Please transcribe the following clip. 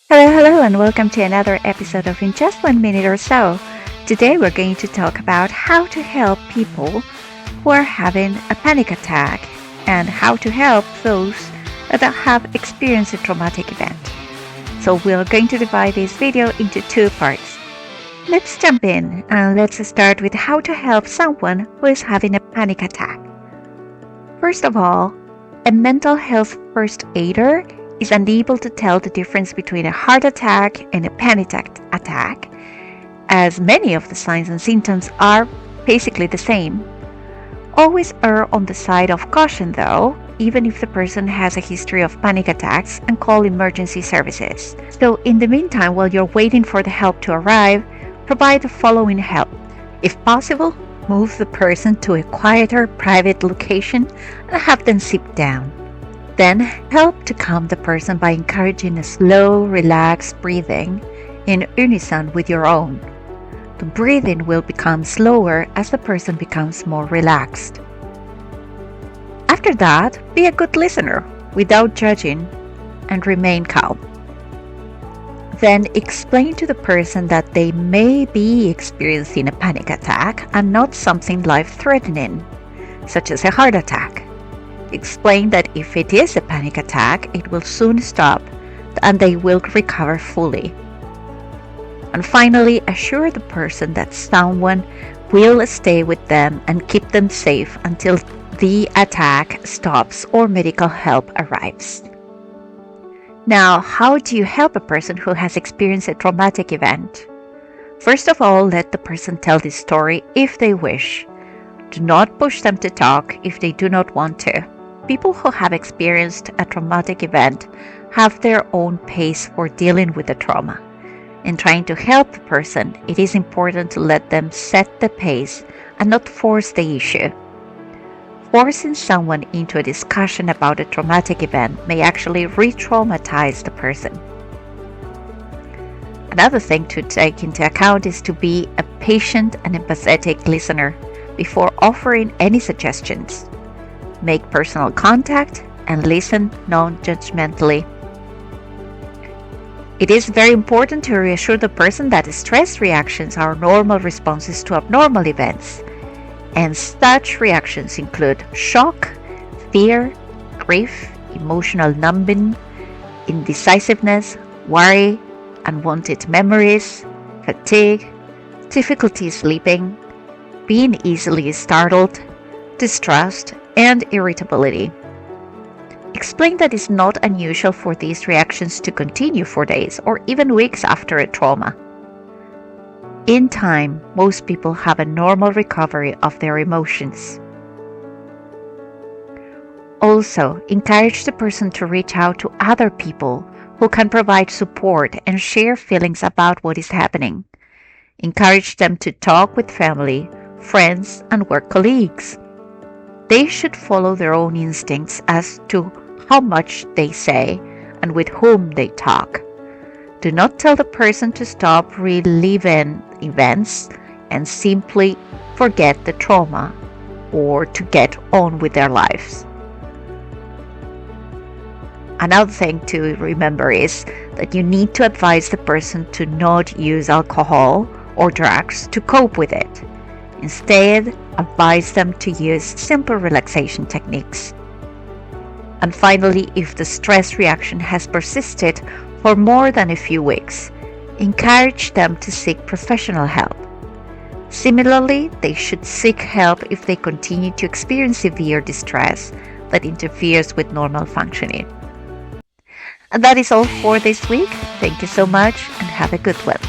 Hello, and welcome to another episode of In Just 1 Minute or So. Today, we're going to talk about how to help people who are having a panic attack and how to help those that have experienced a traumatic event. So, we're going to divide this video into two parts. Let's jump in and let's start with how to help someone who is having a panic attack. First of all, a mental health first aider is unable to tell the difference between a heart attack and a panic attack, as many of the signs and symptoms are basically the same. Always err on the side of caution though, even if the person has a history of panic attacks, and call emergency services. So in the meantime, while you're waiting for the help to arrive, provide the following help. If possible, move the person to a quieter, private location and have them sit down. Then help to calm the person by encouraging a slow, relaxed breathing in unison with your own. The breathing will become slower as the person becomes more relaxed. After that, be a good listener without judging and remain calm. Then explain to the person that they may be experiencing a panic attack and not something life-threatening, such as a heart attack. Explain that if it is a panic attack, it will soon stop and they will recover fully. And finally, assure the person that someone will stay with them and keep them safe until the attack stops or medical help arrives. Now, how do you help a person who has experienced a traumatic event? First of all, let the person tell the story if they wish. Do not push them to talk if they do not want to. People who have experienced a traumatic event have their own pace for dealing with the trauma. In trying to help the person, it is important to let them set the pace and not force the issue. Forcing someone into a discussion about a traumatic event may actually re-traumatize the person. Another thing to take into account is to be a patient and empathetic listener before offering any suggestions. Make personal contact and listen non-judgmentally. It is very important to reassure the person that stress reactions are normal responses to abnormal events, and such reactions include shock, fear, grief, emotional numbing, indecisiveness, worry, unwanted memories, fatigue, difficulty sleeping, being easily startled, distrust, and irritability. Explain that it's not unusual for these reactions to continue for days or even weeks after a trauma. In time, most people have a normal recovery of their emotions. Also, encourage the person to reach out to other people who can provide support and share feelings about what is happening. Encourage them to talk with family, friends, and work colleagues. They should follow their own instincts as to how much they say and with whom they talk. Do not tell the person to stop reliving events and simply forget the trauma or to get on with their lives. Another thing to remember is that you need to advise the person to not use alcohol or drugs to cope with it. Instead, advise them to use simple relaxation techniques. And finally, if the stress reaction has persisted for more than a few weeks, encourage them to seek professional help. Similarly, they should seek help if they continue to experience severe distress that interferes with normal functioning. And that is all for this week. Thank you so much and have a good one.